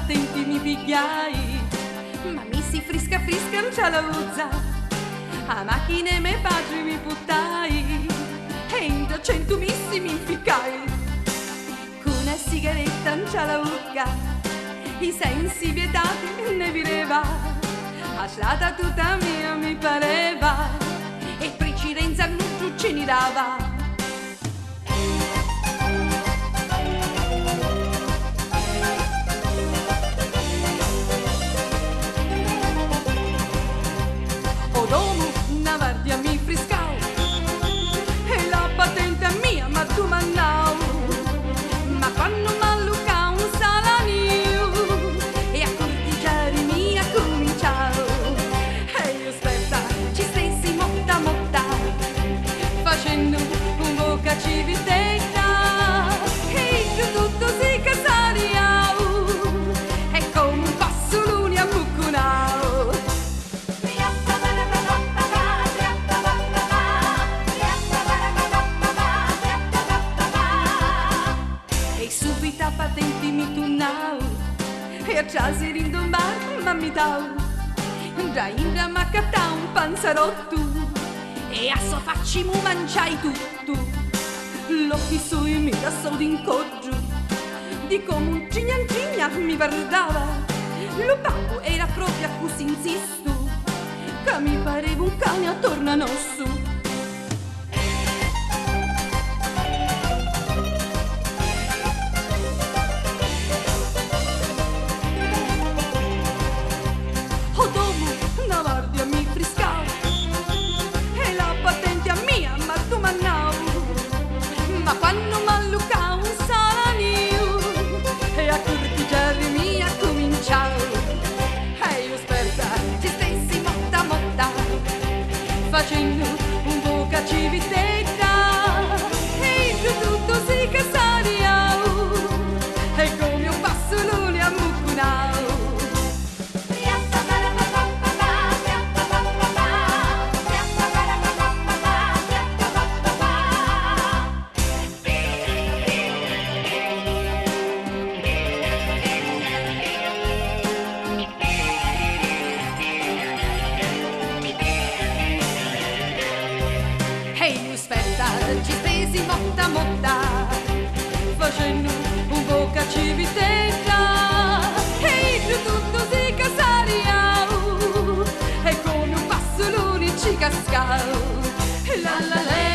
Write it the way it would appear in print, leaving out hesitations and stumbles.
patenti mi pigliai, ma mi si frisca non c'è la uzza, a macchine me padri mi buttai e in 200 missi mi inficcai, con una sigaretta non c'è la ucca, i sensi vietati ne vireva, a strada tutta mia mi pareva, e precedenza non ci ne dava. Una guardia mi friscau e la patente è mia, ma tu mannau, ma quando m'alluca un salanio e a cortigiare mia cominciau, e io aspetta ci stessi motta facendo un bocca civitetta e io tutto si casariau e come un passo l'uni a bucunau. Subita patenti mi tunnau e a casa rindombar mammi tau, da inda m'accattà un panzerotto e a so facci mu mangiai tutto, l'occhi sui mi da so d'incoggio di come un cigna mi guardava, lo pago era proprio così insisto che mi pareva un cane attorno a nosso. Facendo un bocca civitetta e giù tutto si casariau e come un passo l'uni a mucunau. Ehi, aspetta, ci stesi motta, facendo un bocca civitetta, e giù tutto si casariau, e come un passo l'uni ci cascau, la la la.